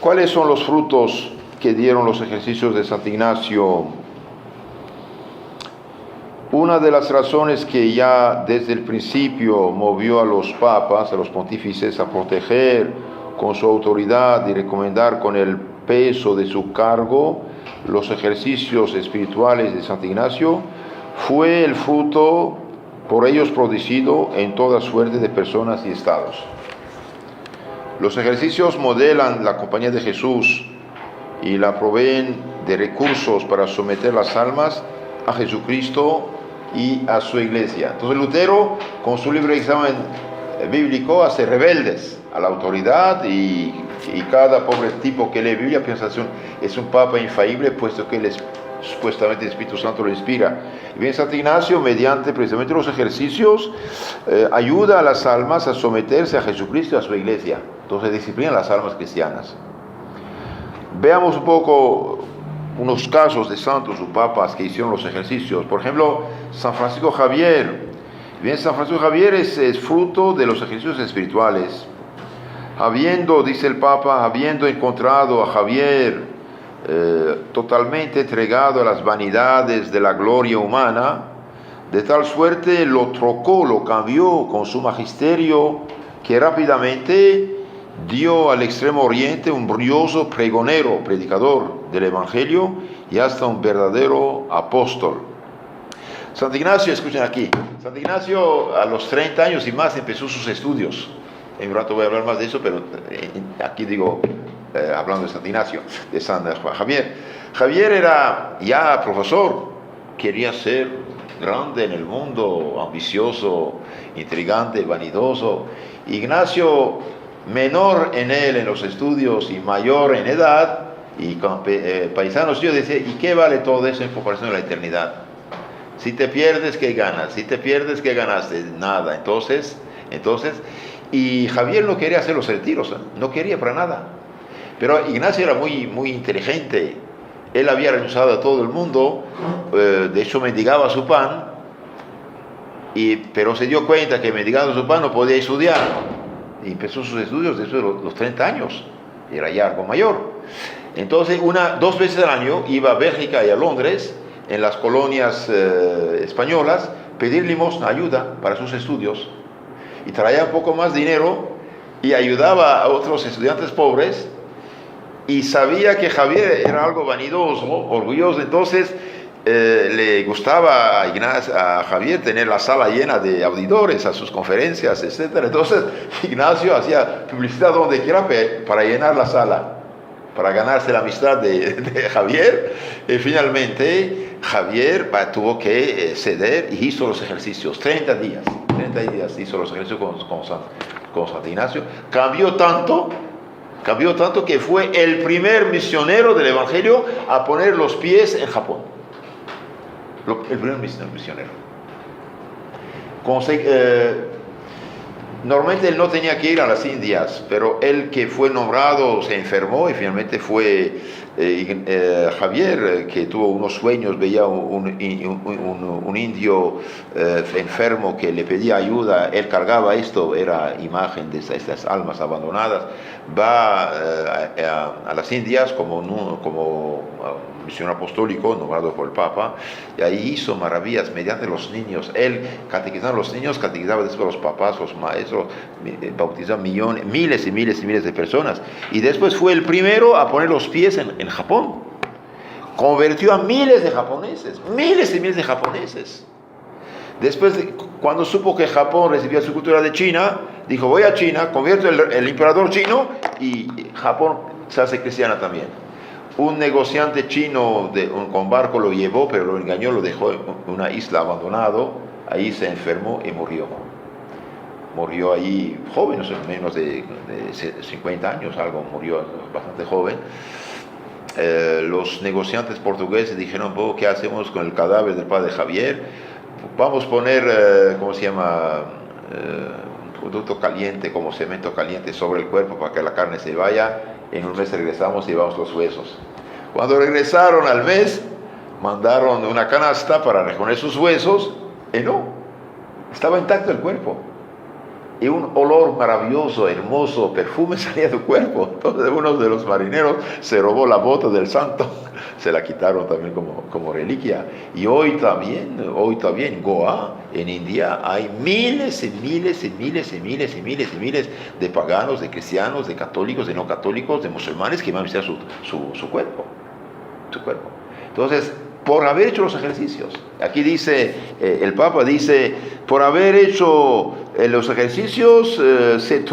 ¿Cuáles son los frutos que dieron los ejercicios de Santo Ignacio? Una de las razones que ya desde el principio movió a los papas, a los pontífices, a proteger con su autoridad y recomendar con el peso de su cargo los ejercicios espirituales de Santo Ignacio, fue el fruto por ellos producido en toda suerte de personas y estados. Los ejercicios modelan la compañía de Jesús y la proveen de recursos para someter las almas a Jesucristo y a su iglesia. Entonces Lutero, con su libro de examen bíblico, hace rebeldes a la autoridad y cada pobre tipo que lee Biblia piensa que es un papa infalible, puesto que supuestamente el Espíritu Santo lo inspira. Y bien, Santo Ignacio, mediante precisamente los ejercicios, ayuda a las almas a someterse a Jesucristo y a su iglesia. Entonces disciplina a las almas cristianas. Veamos un poco unos casos de santos o papas que hicieron los ejercicios. Por ejemplo, San Francisco Javier. Bien, San Francisco Javier es fruto de los ejercicios espirituales. Dice el Papa, habiendo encontrado a Javier totalmente entregado a las vanidades de la gloria humana, de tal suerte lo trocó, lo cambió con su magisterio, que rápidamente dio al extremo oriente un brilloso pregonero, predicador del Evangelio y hasta un verdadero apóstol. Santo Ignacio, escuchen aquí, Santo Ignacio a los 30 años y más empezó sus estudios. En un rato voy a hablar más de eso, pero aquí digo, hablando de Santo Ignacio, de San Javier. Javier era ya profesor, quería ser grande en el mundo, ambicioso, intrigante, vanidoso. Ignacio, menor en él en los estudios y mayor en edad, y con paisanos, yo decía, ¿y qué vale todo eso en comparación a la eternidad? Si te pierdes, ¿qué ganas? Si te pierdes, ¿qué ganaste? Nada. Entonces, y Javier no quería hacer los retiros, no quería para nada. Pero Ignacio era muy inteligente. Él había renunciado a todo el mundo, de hecho mendigaba su pan, pero se dio cuenta que mendigando su pan no podía estudiar. Y empezó sus estudios después de los 30 años. Era ya algo mayor. Entonces, 2 veces al año iba a Bélgica y a Londres, en las colonias españolas, pedir limosna, ayuda para sus estudios. Y traía un poco más dinero y ayudaba a otros estudiantes pobres. Y sabía que Javier era algo vanidoso, orgulloso. Entonces, le gustaba a Javier tener la sala llena de auditores a sus conferencias, etc. Entonces, Ignacio hacía publicidad donde quiera para llenar la sala, para ganarse la amistad de Javier. Y finalmente, Javier tuvo que ceder y hizo los ejercicios. 30 días hizo los ejercicios con Santo Ignacio. Cambió tanto que fue el primer misionero del Evangelio a poner los pies en Japón. El primer misionero. Normalmente él no tenía que ir a las Indias, pero él que fue nombrado se enfermó y finalmente fue Javier, que tuvo unos sueños, veía un indio enfermo que le pedía ayuda, él cargaba esto, era imagen de estas almas abandonadas. Va a las Indias como misionero apostólico nombrado por el Papa, y ahí hizo maravillas mediante los niños. Él catequizaba a los niños, catequizaba después a los papás, los maestros, bautizaba miles y miles de personas, y después fue el primero a poner los pies en Japón. Convirtió a miles y miles de japoneses. Después, cuando supo que Japón recibía su cultura de China, dijo, voy a China, convierto el emperador chino y Japón se hace cristiana también. Un negociante chino con barco lo llevó, pero lo engañó, lo dejó en una isla abandonado, ahí se enfermó y murió. Murió ahí joven, menos de 50 años, murió bastante joven. Los negociantes portugueses dijeron, ¿qué hacemos con el cadáver del padre Javier? Vamos a poner, un producto caliente, como cemento caliente sobre el cuerpo para que la carne se vaya. En un mes regresamos y llevamos los huesos. Cuando regresaron al mes, mandaron una canasta para recoger sus huesos y no, estaba intacto el cuerpo. y un olor maravilloso, hermoso, perfume salía de tu cuerpo. Entonces uno de los marineros se robó la bota del santo, se la quitaron también como reliquia. Y hoy también en Goa, en India, hay miles y miles y miles y miles y miles y miles de paganos, de cristianos, de católicos, de no católicos, de musulmanes que van a visitar su cuerpo. Entonces, por haber hecho los ejercicios. Aquí dice, el Papa dice, por haber hecho los ejercicios, se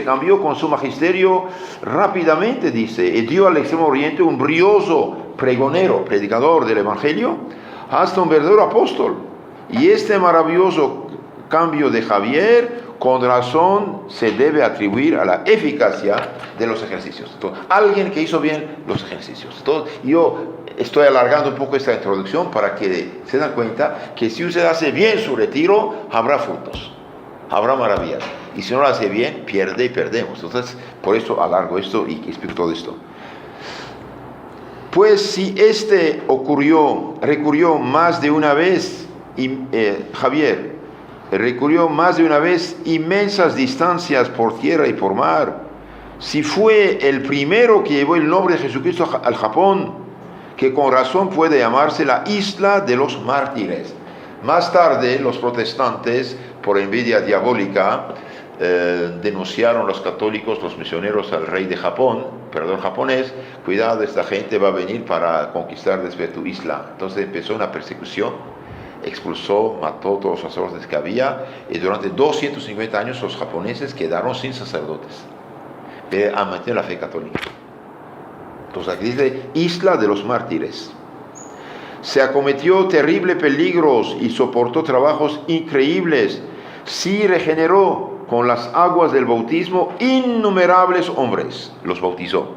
cambió con su magisterio rápidamente, dice, y dio al Extremo Oriente un brioso predicador del Evangelio, hasta un verdadero apóstol. Y este maravilloso cambio de Javier, con razón, se debe atribuir a la eficacia de los ejercicios. Entonces, alguien que hizo bien los ejercicios. Entonces, yo estoy alargando un poco esta introducción para que se den cuenta que si usted hace bien su retiro, habrá frutos, habrá maravillas. Y si no lo hace bien, pierde y perdemos. Entonces, por eso alargo esto y explico todo esto. Pues si recurrió más de una vez, Javier, recurrió más de una vez inmensas distancias por tierra y por mar, si fue el primero que llevó el nombre de Jesucristo al Japón, que con razón puede llamarse la isla de los mártires. Más tarde, los protestantes, por envidia diabólica, denunciaron los católicos, los misioneros al rey de Japón, emperador japonés, cuidado, esta gente va a venir para conquistar después tu isla. Entonces empezó una persecución, expulsó, mató a todos los sacerdotes que había, y durante 250 años los japoneses quedaron sin sacerdotes, a mantener la fe católica. Entonces aquí dice isla de los mártires. Se acometió terribles peligros y soportó trabajos increíbles. Sí regeneró con las aguas del bautismo innumerables hombres, los bautizó.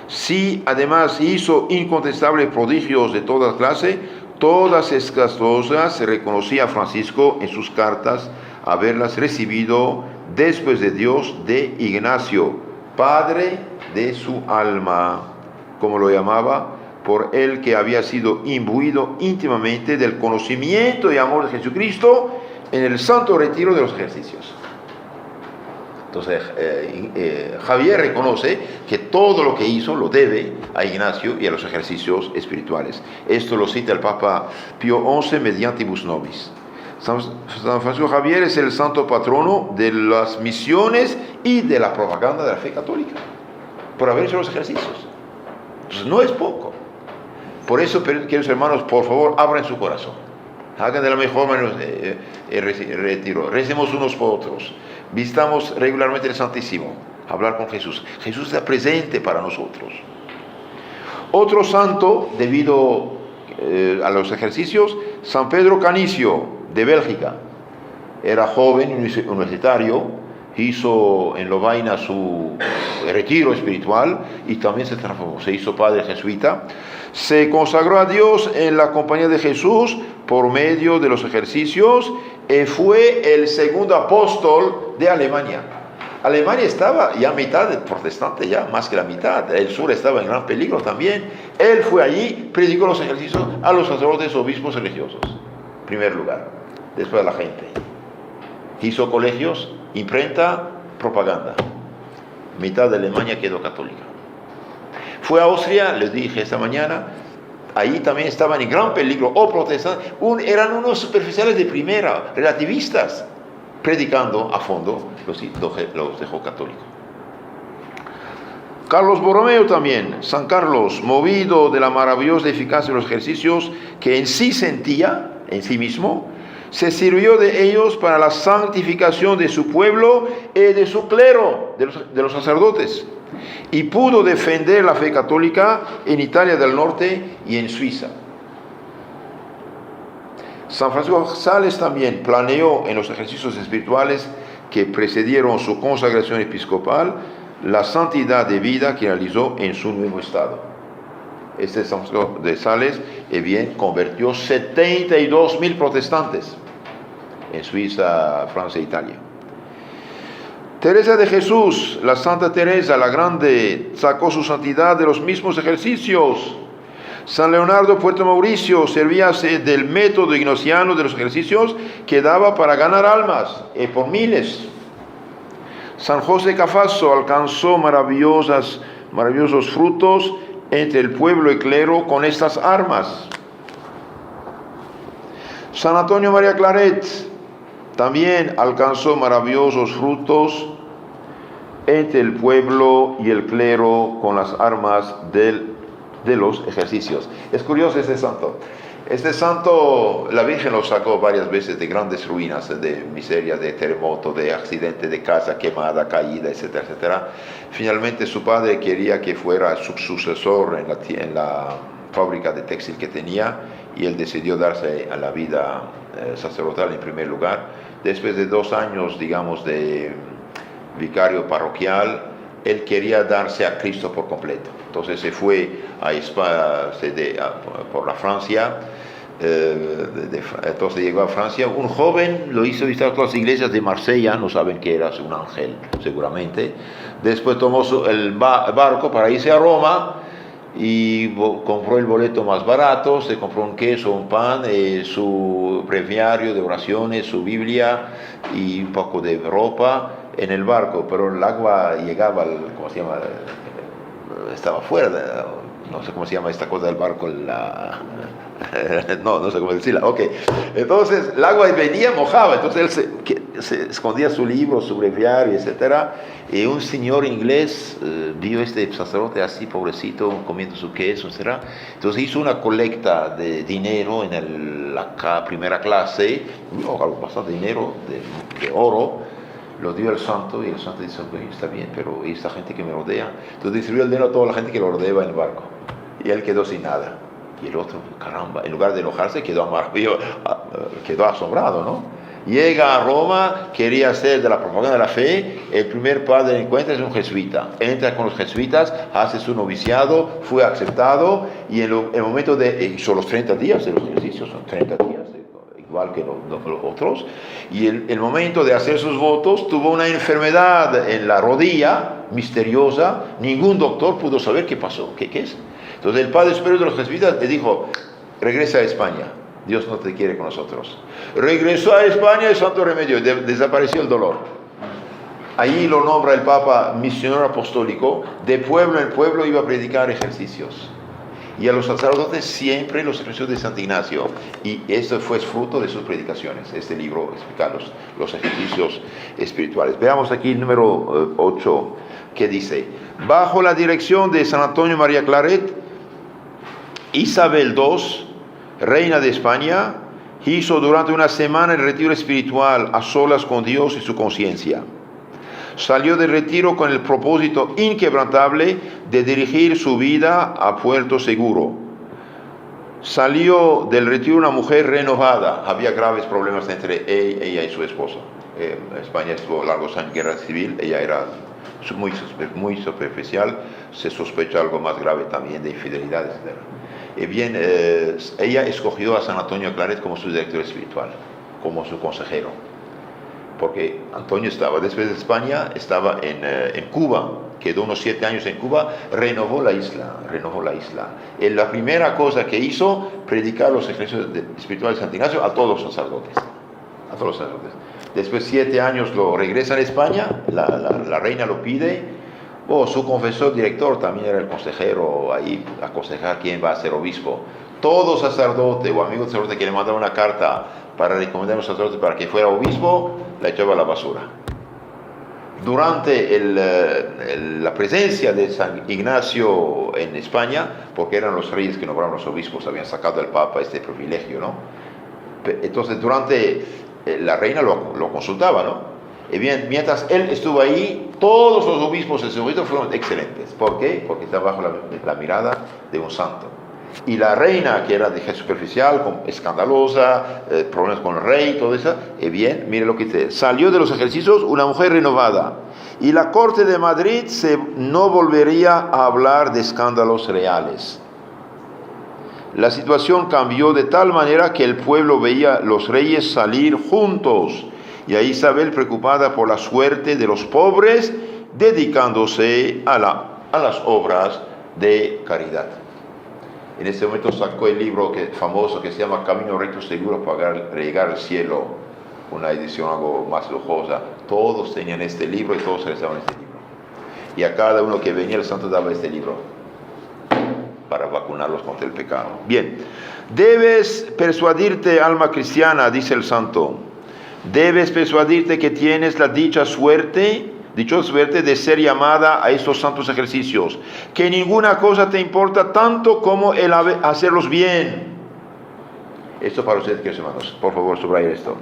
Sí, además hizo incontestables prodigios de toda clase. Todas estas cosas se reconocía Francisco en sus cartas haberlas recibido después de Dios de Ignacio, padre de su alma, como lo llamaba, por el que había sido imbuido íntimamente del conocimiento y amor de Jesucristo en el santo retiro de los ejercicios. Entonces, Javier reconoce que todo lo que hizo lo debe a Ignacio y a los ejercicios espirituales. Esto lo cita el Papa Pío XI Mediantibus Nobis. San Francisco Javier es el santo patrono de las misiones y de la propaganda de la fe católica, por haber hecho los ejercicios. Entonces, no es poco. Por eso, queridos hermanos, por favor, abran su corazón. Hagan de la mejor manera el retiro. Recemos unos por otros. Visitamos regularmente el Santísimo. Hablar con Jesús. Jesús está presente para nosotros. Otro santo, debido a los ejercicios, San Pedro Canicio, de Bélgica. Era joven, universitario. Hizo en Lovaina su retiro espiritual y también se transformó, se hizo padre jesuita, se consagró a Dios en la compañía de Jesús por medio de los ejercicios y fue el segundo apóstol de Alemania. Alemania estaba ya mitad de protestante, ya más que la mitad, el sur estaba en gran peligro también. Él fue allí, predicó los ejercicios a los sacerdotes, obispos religiosos, en primer lugar, después a la gente. Hizo colegios, imprenta, propaganda. Mitad de Alemania quedó católica. Fue a Austria, les dije esta mañana, ahí también estaban en gran peligro, protestantes, eran unos superficiales de primera, relativistas, predicando a fondo, los dejó católicos. Carlos Borromeo también, San Carlos, movido de la maravillosa eficacia de los ejercicios que en sí sentía, en sí mismo, se sirvió de ellos para la santificación de su pueblo y de su clero, de los sacerdotes, y pudo defender la fe católica en Italia del Norte y en Suiza. San Francisco Sales también planeó en los ejercicios espirituales que precedieron su consagración episcopal la santidad de vida que realizó en su nuevo estado. Este San Francisco de Sales, bien, convirtió 72.000 protestantes en Suiza, Francia e Italia. Teresa de Jesús, la Santa Teresa, la Grande, sacó su santidad de los mismos ejercicios. San Leonardo Puerto Mauricio servíase del método ignaciano de los ejercicios que daba para ganar almas, por miles. San José Cafasso alcanzó maravillosos frutos entre el pueblo y clero con estas armas. San Antonio María Claret también alcanzó maravillosos frutos entre el pueblo y el clero con las armas de los ejercicios. Es curioso este santo. Este santo, la Virgen lo sacó varias veces de grandes ruinas, de miseria, de terremoto, de accidente de casa quemada, caída, etcétera, etcétera. Finalmente su padre quería que fuera su sucesor en la fábrica de textil que tenía, y él decidió darse a la vida sacerdotal en primer lugar. Después de 2 años, digamos, de vicario parroquial, él quería darse a Cristo por completo. Entonces se fue a España, por la Francia. Entonces llegó a Francia. Un joven lo hizo visitar todas las iglesias de Marsella, no saben que era un ángel seguramente. Después tomó el barco para irse a Roma y compró el boleto más barato, se compró un queso, un pan, su breviario de oraciones, su Biblia y un poco de ropa en el barco, pero el agua llegaba, ¿cómo se llama? Estaba fuera, no sé cómo se llama esta cosa del barco, no sé cómo decirla, ok. Entonces el agua venía, mojaba, entonces él se escondía su libro, su breviario, etc. Y un señor inglés vio a este sacerdote así, pobrecito, comiendo su queso, etc. Entonces hizo una colecta de dinero en la primera clase, bastante dinero de oro. Lo dio al santo y el santo dice: okay, está bien, pero ¿y esta gente que me rodea? Entonces distribuyó el dinero a toda la gente que lo rodeaba en el barco. Y él quedó sin nada. Y el otro, caramba, en lugar de enojarse, quedó asombrado, ¿no? Llega a Roma, quería hacer de la propaganda de la fe. El primer padre que encuentra es un jesuita. Entra con los jesuitas, hace su noviciado, fue aceptado. Y en el momento son los 30 días de los ejercicios, son 30 días. Igual que los otros, y el momento de hacer sus votos tuvo una enfermedad en la rodilla misteriosa. Ningún doctor pudo saber qué pasó, qué es. Entonces el padre superior de los jesuitas le dijo: regresa a España, Dios no te quiere con nosotros. Regresó a España, el santo remedio, desapareció el dolor. Allí lo nombra el Papa misionero apostólico. De pueblo en pueblo iba a predicar ejercicios. Y a los sacerdotes siempre los ejercicios de Santo Ignacio. Y esto fue fruto de sus predicaciones. Este libro explica los ejercicios espirituales. Veamos aquí el número 8, que dice: bajo la dirección de San Antonio María Claret, Isabel II, reina de España, hizo durante una semana el retiro espiritual a solas con Dios y su conciencia. Salió del retiro con el propósito inquebrantable de dirigir su vida a puerto seguro. Salió del retiro una mujer renovada. Había graves problemas entre ella y su esposo. España estuvo largos años en guerra civil. Ella era muy superficial. Se sospecha algo más grave también de infidelidad, etc. Y bien, ella escogió a San Antonio Claret como su director espiritual, como su consejero. Porque Antonio estaba, después de España, estaba en Cuba, quedó unos 7 años en Cuba, renovó la isla. La primera cosa que hizo, predicar los ejercicios espirituales de Santo Ignacio a todos los sacerdotes. Después 7 años lo regresa a España, la reina lo pide. Su confesor director también era el consejero, ahí aconsejar quién va a ser obispo. Todo sacerdote o amigo sacerdote que le mandaba una carta para recomendar a un sacerdote para que fuera obispo, la echaba a la basura. Durante la presencia de San Ignacio en España, porque eran los reyes que nombraron los obispos, habían sacado al Papa este privilegio, ¿no? Entonces, durante la reina lo consultaba, ¿no? Y bien, mientras él estuvo ahí, todos los obispos de ese momento fueron excelentes. ¿Por qué? Porque estaba bajo la mirada de un santo. Y la reina, que era de superficial, escandalosa, problemas con el rey, todo eso, bien, mire lo que dice: salió de los ejercicios una mujer renovada, y la corte de Madrid no volvería a hablar de escándalos reales. La situación cambió de tal manera que el pueblo veía a los reyes salir juntos, y a Isabel preocupada por la suerte de los pobres, dedicándose a las obras de caridad. En este momento sacó el libro famoso que se llama Camino Recto Seguro para llegar al cielo. una edición algo más lujosa. Todos tenían este libro y todos rezaban este libro. Y a cada uno que venía el santo daba este libro para vacunarlos contra el pecado. Bien, debes persuadirte, alma cristiana, dice el santo, debes persuadirte que tienes la dichosa suerte de ser llamada a estos santos ejercicios, que ninguna cosa te importa tanto como el hacerlos bien. Esto para ustedes, queridos hermanos, por favor, subraya esto.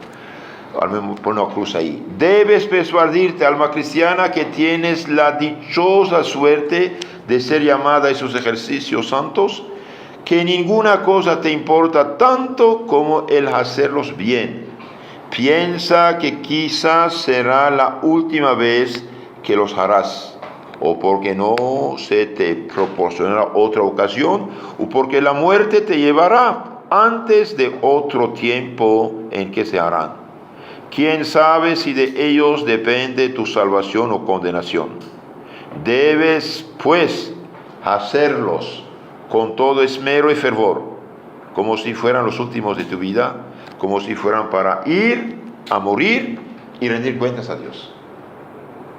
Al menos pon una cruz ahí. Debes persuadirte, alma cristiana, que tienes la dichosa suerte de ser llamada a esos ejercicios santos, que ninguna cosa te importa tanto como el hacerlos bien. Piensa que quizás será la última vez que los harás, o porque no se te proporcionará otra ocasión, o porque la muerte te llevará antes de otro tiempo en que se harán. ¿Quién sabe si de ellos depende tu salvación o condenación? Debes, pues, hacerlos con todo esmero y fervor, como si fueran los últimos de tu vida, como si fueran para ir a morir y rendir cuentas a Dios.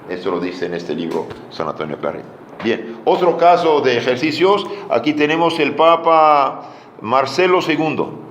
Esto lo dice en este libro San Antonio Claret. Bien, otro caso de ejercicios, aquí tenemos el Papa Marcelo II.